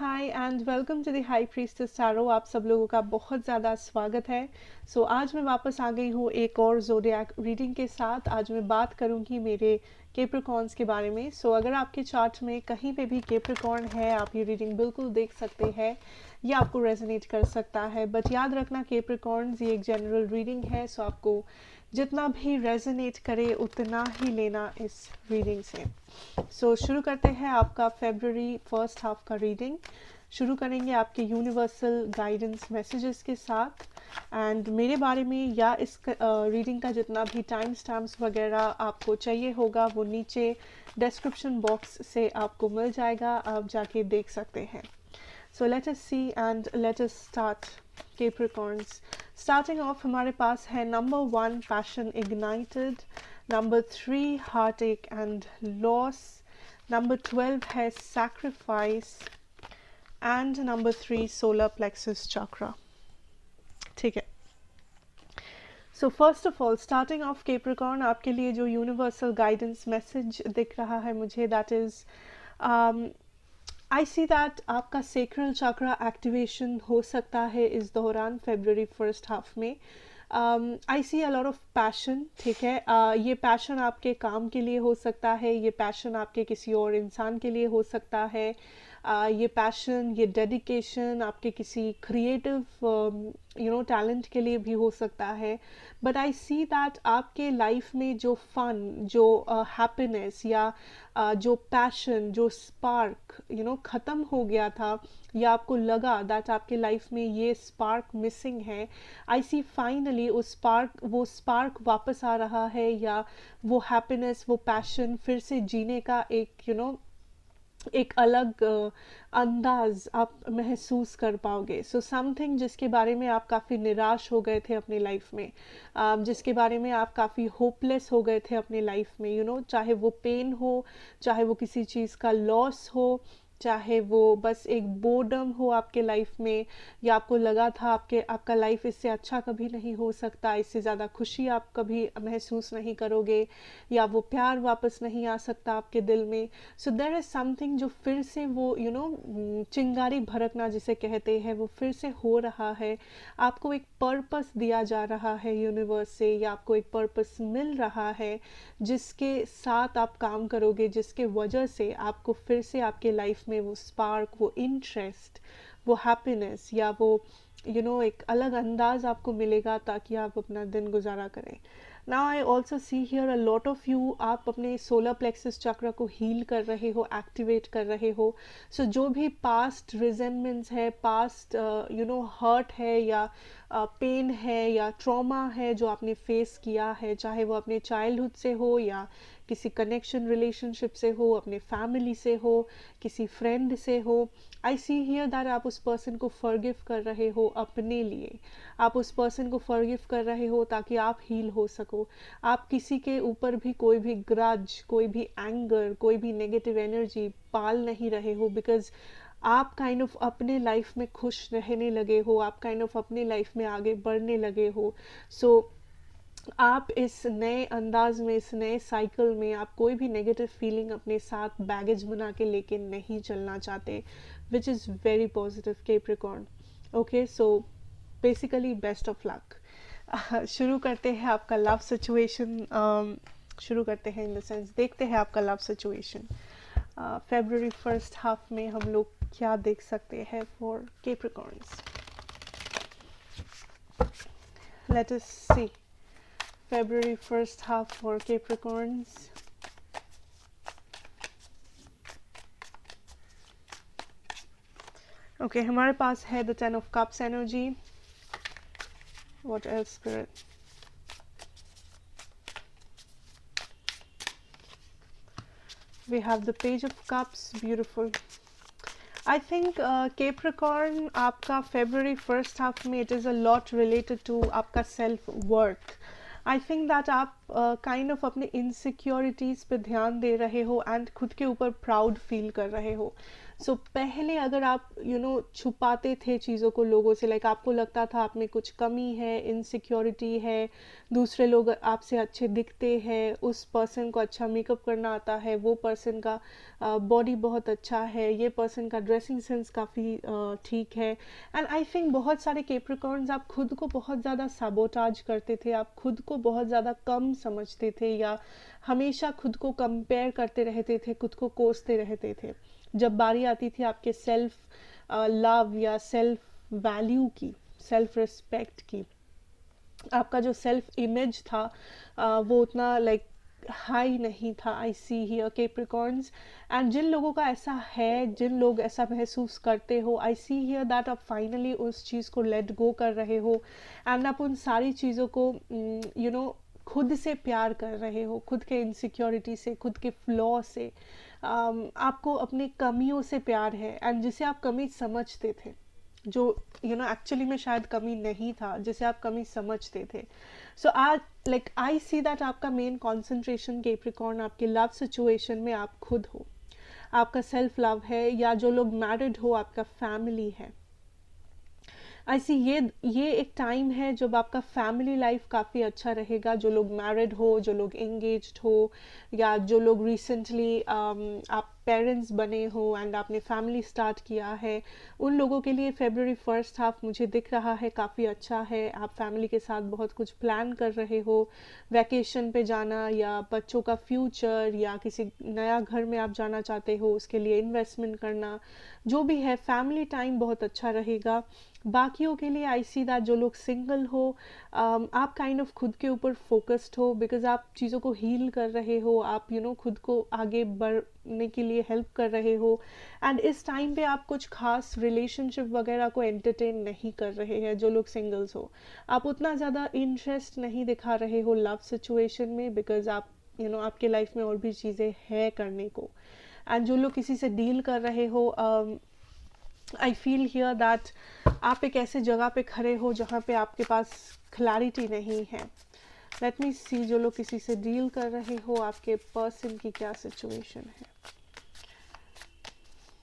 Hi and welcome to the high priestess tarot. आप सब लोगों का बहुत ज़्यादा स्वागत है। आज मैं वापस आ गई हूँ एक और ज़ोडिएक रीडिंग के साथ। आज मैं बात करूँगी मेरे कैप्रिकॉर्न्स के बारे में। अगर आपके चार्ट में कहीं पे भी कैप्रिकॉर्न है, आप ये रीडिंग बिल्कुल देख सकते हैं। ये आपको रेजोनेट कर सकता है, बट याद रखना कैप्रिकॉर्न्स ये एक जनरल रीडिंग है। आपको जितना भी रेजोनेट करे उतना ही लेना इस रीडिंग से। शुरू करते हैं आपका फरवरी फर्स्ट हाफ का रीडिंग। शुरू करेंगे आपके यूनिवर्सल गाइडेंस मैसेजेस के साथ एंड मेरे बारे में या इस रीडिंग का जितना भी टाइम स्टैम्प्स वगैरह आपको चाहिए होगा वो नीचे डिस्क्रिप्शन बॉक्स से आपको मिल जाएगा, आप जाके देख सकते हैं। Let us see and let us start Capricorns. Starting of हमारे पास है number 1 passion ignited, number 3 heartache and loss, number 12 है sacrifice and number 3 solar plexus chakra। ठीक है। First of all starting of Capricorn, आपके लिए जो यूनिवर्सल गाइडेंस मैसेज दिख रहा है मुझे, that is I see that आपका सेक्रल चक्रा एक्टिवेशन हो सकता है इस दौरान फरवरी फर्स्ट हाफ में। आई सी अ लॉट ऑफ पैशन। ठीक है, ये पैशन आपके काम के लिए हो सकता है, ये पैशन आपके किसी और इंसान के लिए हो सकता है, ये पैशन, ये डेडिकेशन आपके किसी क्रिएटिव टैलेंट के लिए भी हो सकता है। बट आई सी दैट आपके लाइफ में जो फन, जो हैप्पीनेस या जो पैशन, जो स्पार्क ख़त्म हो गया था, या आपको लगा दैट आपके लाइफ में ये स्पार्क मिसिंग है, आई सी फाइनली वो स्पार्क वापस आ रहा है, या वो हैप्पीनेस, वो पैशन फिर से जीने का एक अलग अंदाज आप महसूस कर पाओगे। समथिंग जिसके बारे में आप काफ़ी निराश हो गए थे अपनी लाइफ में, जिसके बारे में आप काफ़ी होपलेस हो गए थे अपनी लाइफ में, चाहे वो पेन हो, चाहे वो किसी चीज़ का लॉस हो, चाहे वो बस एक बोर्डम हो आपके लाइफ में, या आपको लगा था आपका लाइफ इससे अच्छा कभी नहीं हो सकता, इससे ज़्यादा खुशी आप कभी महसूस नहीं करोगे, या वो प्यार वापस नहीं आ सकता आपके दिल में। देयर इज़ समथिंग जो फिर से वो चिंगारी भड़कना जिसे कहते हैं, वो फिर से हो रहा है। आपको एक पर्पस दिया जा रहा है यूनिवर्स से, या आपको एक पर्पस मिल रहा है जिसके साथ आप काम करोगे, जिसके वजह से आपको फिर से आपके लाइफ में वो स्पार्क, वो इंटरेस्ट, वो हैप्पीनेस, या वो एक अलग अंदाज आपको मिलेगा ताकि आप अपना दिन गुजारा करें। Now I also see here a lot of you, आप अपने सोलर प्लेक्सस चक्र को हील कर रहे हो, एक्टिवेट कर रहे हो। जो भी पास्ट रिजेंटमेंट्स है, पास्ट हर्ट है, या पेन है, या ट्रॉमा है जो आपने फेस किया है, चाहे वो अपने चाइल्डहुड से हो, या किसी कनेक्शन रिलेशनशिप से हो, अपने फैमिली से हो, किसी फ्रेंड से हो, आई सी हियर दैट आप उस पर्सन को फॉरगिव कर रहे हो अपने लिए। आप उस पर्सन को फॉरगिव कर रहे हो ताकि आप हील हो सको। आप किसी के ऊपर भी कोई भी ग्रज, कोई भी एंगर, कोई भी नेगेटिव एनर्जी पाल नहीं रहे हो, बिकॉज आप काइंड ऑफ अपने लाइफ में खुश रहने लगे हो, आप काइंड ऑफ अपने लाइफ में आगे बढ़ने लगे हो। आप इस नए अंदाज में, इस नए साइकिल में आप कोई भी नेगेटिव फीलिंग अपने साथ बैगेज बना के लेके नहीं चलना चाहते, which is very positive Capricorn. Okay, basically best of luck. शुरू करते हैं आपका लव सिचुएशन। शुरू करते हैं इन द सेंस, देखते हैं आपका लव सिचुएशन फरवरी फर्स्ट हाफ में हम लोग क्या देख सकते हैं for Capricorns. Let us see February first half for Capricorns. Okay, हमारे पास है the Ten of Cups energy. What else, Spirit? We have the Page of Cups. Beautiful. I think Capricorn, आपका February first half में it is a lot related to आपका self worth. I think that आप kind of अपने insecurities पे ध्यान दे रहे हो and खुद के ऊपर प्राउड फील कर रहे हो। सो पहले अगर आप छुपाते थे चीज़ों को लोगों से, लाइक आपको लगता था आप में कुछ कमी है, इनसिक्योरिटी है, दूसरे लोग आपसे अच्छे दिखते हैं, उस पर्सन को अच्छा मेकअप करना आता है, वो पर्सन का बॉडी बहुत अच्छा है, ये पर्सन का ड्रेसिंग सेंस काफ़ी ठीक है। एंड आई थिंक बहुत सारे कैप्रिकॉर्न्स आप खुद को बहुत ज़्यादा साबोटाज करते थे, आप खुद को बहुत ज़्यादा कम समझते थे, या हमेशा खुद को कंपेयर करते रहते थे, खुद को कोसते रहते थे। जब बारी आती थी आपके सेल्फ लव या सेल्फ वैल्यू की, सेल्फ रिस्पेक्ट की, आपका जो सेल्फ इमेज था वो उतना लाइक हाई नहीं था। आई सी हियर कैप्रिकॉर्न्स, एंड जिन लोगों का ऐसा है, जिन लोग ऐसा महसूस करते हो, आई सी हियर दैट आप फाइनली उस चीज़ को लेट गो कर रहे हो, एंड आप उन सारी चीज़ों को खुद से प्यार कर रहे हो, खुद के इनसिक्योरिटी से, खुद के फ्लॉ से। आपको अपनी कमियों से प्यार है, एंड जिसे आप कमी समझते थे, जो एक्चुअली में शायद कमी नहीं था, जिसे आप कमी समझते थे। सो आज लाइक आई सी दैट आपका मेन कॉन्सेंट्रेशन कैप्रिकॉर्न आपके लव सिचुएशन में आप खुद हो, आपका सेल्फ लव है, या जो लोग मैरिड हो आपका फैमिली है। ऐसी ये एक टाइम है जब आपका फैमिली लाइफ काफ़ी अच्छा रहेगा। जो लोग मैरिड हो, जो लोग एंगेज्ड हो, या जो लोग रिसेंटली आप पेरेंट्स बने हो एंड आपने फैमिली स्टार्ट किया है, उन लोगों के लिए फेब्रुअरी फर्स्ट हाफ मुझे दिख रहा है काफ़ी अच्छा है। आप फैमिली के साथ बहुत कुछ प्लान कर रहे हो, वैकेशन पे जाना, या बच्चों का फ्यूचर, या किसी नया घर में आप जाना चाहते हो उसके लिए इन्वेस्टमेंट करना, जो भी है फैमिली टाइम बहुत अच्छा रहेगा। बाकियों के लिए आई सी दैट जो लोग सिंगल हो, आप काइंड ऑफ खुद के ऊपर फोकस्ड हो, बिकॉज आप चीज़ों को हील कर रहे हो, आप खुद को आगे बढ़ने के लिए हेल्प कर रहे हो, एंड इस टाइम पे आप कुछ खास रिलेशनशिप वगैरह को एंटरटेन नहीं कर रहे हैं। जो लोग सिंगल्स हो, आप उतना ज़्यादा इंटरेस्ट नहीं दिखा रहे हो लव सिचुएशन में, बिकॉज आप आपके लाइफ में और भी चीज़ें हैं करने को। एंड जो लोग किसी से डील कर रहे हो, आई फील हियर दैट आप एक ऐसे जगह पे खड़े हो जहाँ पे आपके पास क्लैरिटी नहीं है। लेट मी सी, जो लोग किसी से डील कर रहे हो, आपके पर्सन की क्या सिचुएशन है,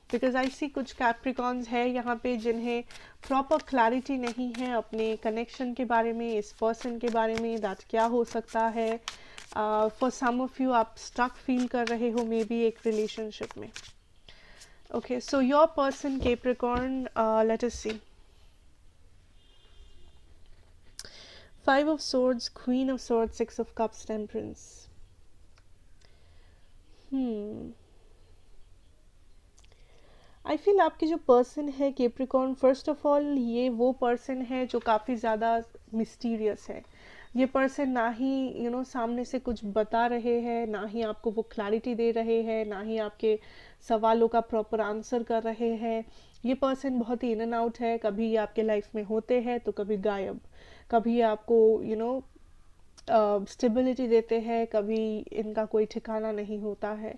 बिकॉज आई सी कुछ कैप्रिकॉन्स है यहाँ पे जिन्हें प्रॉपर क्लैरिटी नहीं है अपने कनेक्शन के बारे में, इस पर्सन के बारे में, दैट क्या हो सकता है। फॉर सम ऑफ यू आप स्टक फील कर रहे हो मे बी एक रिलेशनशिप में। Okay, so your person Capricorn, let us see. Five of Swords, Queen of Swords, Six of Cups, Temperance. I feel आपकी जो पर्सन है कैप्रिकॉर्न, फर्स्ट ऑफ ऑल ये वो पर्सन है जो काफ़ी ज़्यादा मिस्टीरियस है। ये पर्सन ना ही सामने से कुछ बता रहे हैं, ना ही आपको वो क्लैरिटी दे रहे हैं, ना ही आपके सवालों का प्रॉपर आंसर कर रहे हैं। ये पर्सन बहुत ही इन एंड आउट है, कभी ये आपके लाइफ में होते हैं तो कभी गायब, कभी आपको स्टेबिलिटी देते हैं, कभी इनका कोई ठिकाना नहीं होता है।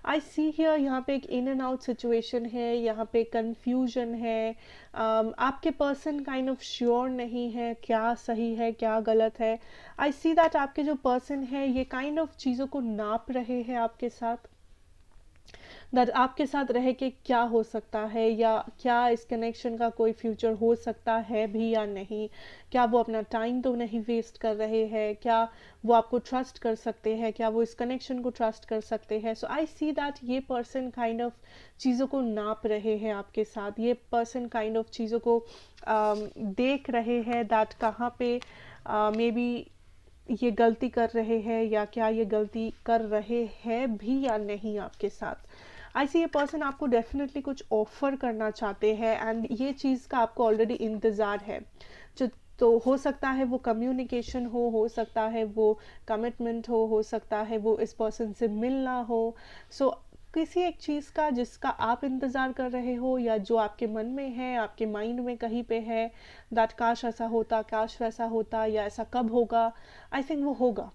आई सी हियर यहाँ पे एक इन एंड आउट सिचुएशन है, यहाँ पे कंफ्यूजन है। आपके पर्सन काइंड ऑफ श्योर नहीं है क्या सही है क्या गलत है। आई सी दैट आपके जो पर्सन है ये काइंड ऑफ चीज़ों को नाप रहे हैं आपके साथ, दैट आपके साथ रह के क्या हो सकता है, या क्या इस कनेक्शन का कोई फ्यूचर हो सकता है भी या नहीं, क्या वो अपना टाइम तो नहीं वेस्ट कर रहे हैं, क्या वो आपको ट्रस्ट कर सकते हैं, क्या वो इस कनेक्शन को ट्रस्ट कर सकते हैं। सो आई सी दैट ये पर्सन काइंड ऑफ चीज़ों को नाप रहे हैं आपके साथ, ये पर्सन काइंड ऑफ चीज़ों को देख रहे हैं दैट कहाँ पे मे बी ये गलती कर रहे हैं, या क्या ये गलती कर रहे हैं भी या नहीं आपके साथ। आई सी ये पर्सन आपको डेफिनेटली कुछ ऑफर करना चाहते हैं, एंड ये चीज़ का आपको ऑलरेडी इंतज़ार है। जो तो हो सकता है वो कम्युनिकेशन हो सकता है वो कमिटमेंट हो सकता है वो इस पर्सन से मिलना हो। सो किसी एक चीज़ का जिसका आप इंतज़ार कर रहे हो, या जो आपके मन में है, आपके माइंड में कहीं पे है, दैट काश ऐसा होता, काश वैसा होता, या ऐसा कब होगा। आई थिंक वो होगा।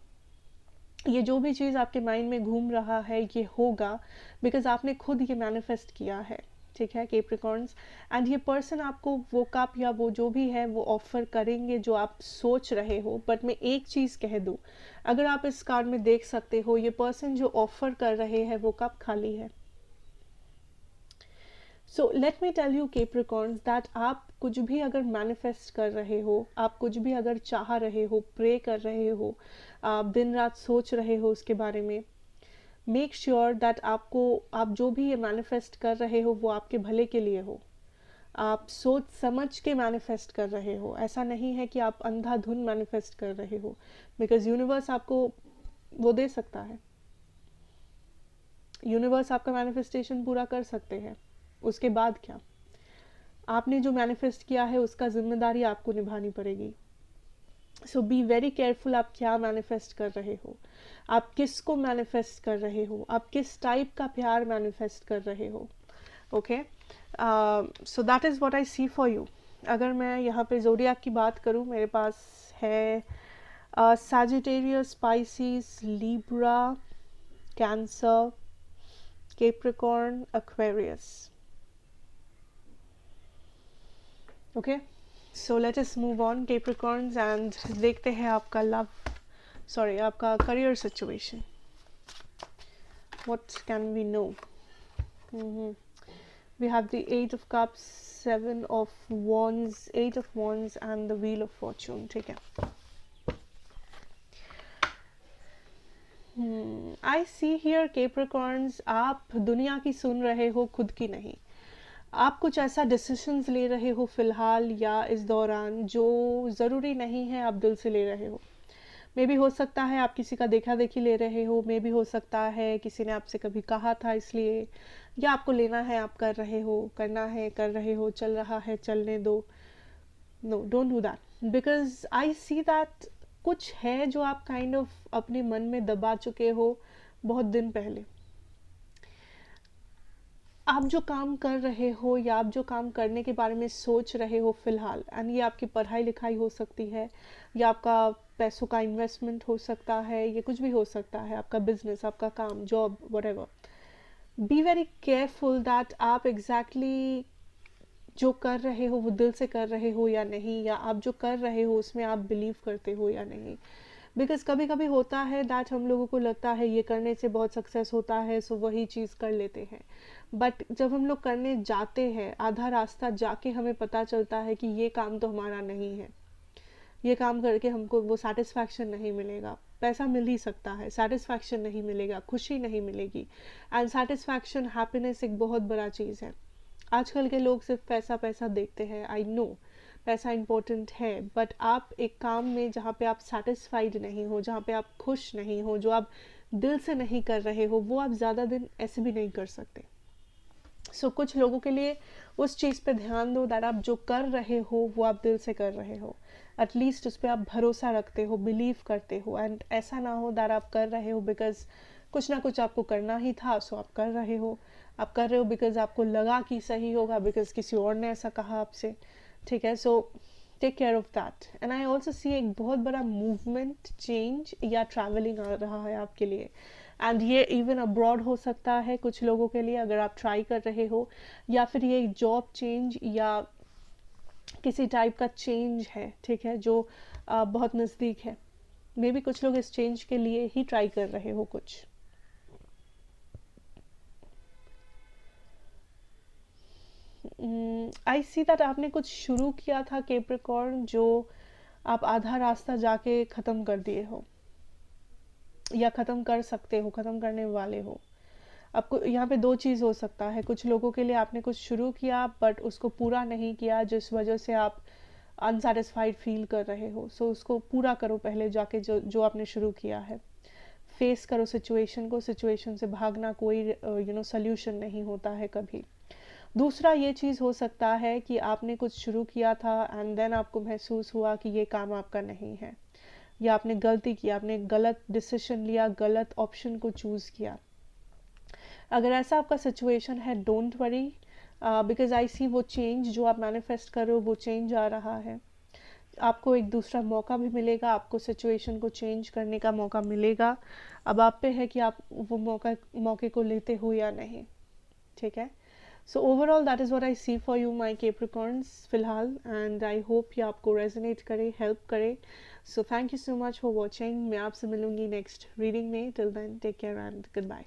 ये जो भी चीज़ आपके माइंड में घूम रहा है ये होगा, बिकॉज आपने खुद ये मैनिफेस्ट किया है, ठीक है कैप्रिकॉर्न्स। एंड ये पर्सन आपको वो कप या वो जो भी है वो ऑफर करेंगे जो आप सोच रहे हो। बट मैं एक चीज़ कह दूँ, अगर आप इस कार्ड में देख सकते हो, ये पर्सन जो ऑफर कर रहे हैं वो कप खाली है। So let me tell you Capricorns that आप कुछ भी अगर मैनिफेस्ट कर रहे हो, आप कुछ भी अगर चाह रहे हो, प्रे कर रहे हो, आप दिन रात सोच रहे हो उसके बारे में, मेक श्योर दैट आप जो भी ये मैनिफेस्ट कर रहे हो वो आपके भले के लिए हो। आप सोच समझ के मैनिफेस्ट कर रहे हो, ऐसा नहीं है कि आप अंधाधुन मैनिफेस्ट कर रहे हो, बिकॉज यूनिवर्स आपको वो दे सकता है, यूनिवर्स आपका मैनिफेस्टेशन पूरा कर सकते हैं। उसके बाद क्या, आपने जो मैनिफेस्ट किया है उसका जिम्मेदारी आपको निभानी पड़ेगी। सो बी वेरी केयरफुल आप क्या मैनिफेस्ट कर रहे हो, आप किसको मैनिफेस्ट कर रहे हो, आप किस टाइप का प्यार मैनिफेस्ट कर रहे हो। Okay, so that is what I see for you. अगर मैं यहाँ पे ज़ोडिएक की बात करूँ, मेरे पास है Sagittarius, Pisces, Libra, Cancer, Capricorn, Aquarius. Okay, so let us move on Capricorns and देखते हैं आपका आपका career situation. What can we know? We have the 8 of cups, 7 of wands, 8 of wands and the wheel of fortune. ठीक है, I see here Capricorns, आप दुनिया की सुन रहे हो, खुद की नहीं। आप कुछ ऐसा डिसीजंस ले रहे हो फिलहाल या इस दौरान जो ज़रूरी नहीं है आप दिल से ले रहे हो। मे भी हो सकता है आप किसी का देखा देखी ले रहे हो, मे भी हो सकता है किसी ने आपसे कभी कहा था इसलिए, या आपको लेना है आप कर रहे हो, करना है कर रहे हो, चल रहा है चलने दो। No, don't do that, because I see that कुछ है जो आप काइंड ऑफ अपने मन में दबा चुके हो बहुत दिन पहले। आप जो काम कर रहे हो या आप जो काम करने के बारे में सोच रहे हो फिलहाल, एंड ये आपकी पढ़ाई लिखाई हो सकती है या आपका पैसों का इन्वेस्टमेंट हो सकता है, ये कुछ भी हो सकता है, आपका बिजनेस, आपका काम, job, whatever. Be very careful that आप एग्जैक्टली जो कर रहे हो वो दिल से कर रहे हो या नहीं, या आप जो कर रहे हो उसमें आप बिलीव करते हो या नहीं। बिकॉज कभी कभी होता है दैट हम लोगों को लगता है ये करने से बहुत सक्सेस होता है, सो वही चीज़ कर लेते हैं। बट जब हम लोग करने जाते हैं, आधा रास्ता जाके हमें पता चलता है कि ये काम तो हमारा नहीं है, ये काम करके हमको वो सेटिस्फैक्शन नहीं मिलेगा। पैसा मिल ही सकता है, सेटिस्फैक्शन नहीं मिलेगा, खुशी नहीं मिलेगी। एंड सेटिस्फैक्शन, हैप्पीनेस एक बहुत बड़ा चीज़ है। आजकल के लोग सिर्फ पैसा पैसा देखते हैं, आई नो पैसा इम्पोर्टेंट है, बट आप एक काम में जहाँ पे आप सेटिस्फाइड नहीं हो, जहाँ पे आप खुश नहीं हो, जो आप दिल से नहीं कर रहे हो, वो आप ज़्यादा दिन ऐसे भी नहीं कर सकते। सो कुछ लोगों के लिए उस चीज़ पे ध्यान दो दैट आप जो कर रहे हो वो आप दिल से कर रहे हो, एटलीस्ट उस पर आप भरोसा रखते हो, बिलीव करते हो। एंड ऐसा ना हो दैट आप कर रहे हो बिकॉज कुछ ना कुछ आपको करना ही था, सो आप कर रहे हो। आप कर रहे हो बिकॉज आपको लगा कि सही होगा, बिकॉज किसी और ने ऐसा कहा आपसे। ठीक है, so take care of that. And I also see एक बहुत बड़ा मूवमेंट, चेंज या ट्रैवलिंग आ रहा है आपके लिए, एंड ये इवन अब्रॉड हो सकता है कुछ लोगों के लिए अगर आप ट्राई कर रहे हो, या फिर ये जॉब चेंज या किसी टाइप का चेंज है, ठीक है, जो बहुत नज़दीक है। मे बी कुछ लोग इस चेंज के लिए ही ट्राई कर रहे हो कुछ। आई सी दैट आपने कुछ शुरू किया था कैप्रिकॉर्न, जो आप आधा रास्ता जाके ख़त्म कर दिए हो या ख़त्म कर सकते हो, ख़त्म करने वाले हो। आपको यहाँ पे दो चीज़ हो सकता है, कुछ लोगों के लिए आपने कुछ शुरू किया बट उसको पूरा नहीं किया, जिस वजह से आप अनसेटिस्फाइड फील कर रहे हो। सो उसको पूरा करो पहले जाके, जो जो आपने शुरू किया है। फेस करो सिचुएशन को, सिचुएशन से भागना कोई सोल्यूशन नहीं होता है कभी। दूसरा ये चीज़ हो सकता है कि आपने कुछ शुरू किया था एंड देन आपको महसूस हुआ कि ये काम आपका नहीं है, या आपने गलती की, आपने गलत डिसीजन लिया, गलत ऑप्शन को चूज़ किया। अगर ऐसा आपका सिचुएशन है, डोंट वरी, बिकॉज आई सी वो चेंज जो आप मैनिफेस्ट कर रहे हो वो चेंज आ रहा है। आपको एक दूसरा मौका भी मिलेगा, आपको सिचुएशन को चेंज करने का मौका मिलेगा। अब आप पे है कि आप वो मौके को लेते हो या नहीं। ठीक है, so overall that is what I see for you my Capricorns फिलहाल, एंड आई होप ये आपको रेजोनेट करे, हेल्प करे। So thank you so much for watching. मैं आपसे मिलूंगी नेक्स्ट रीडिंग में। Till then take care and good bye.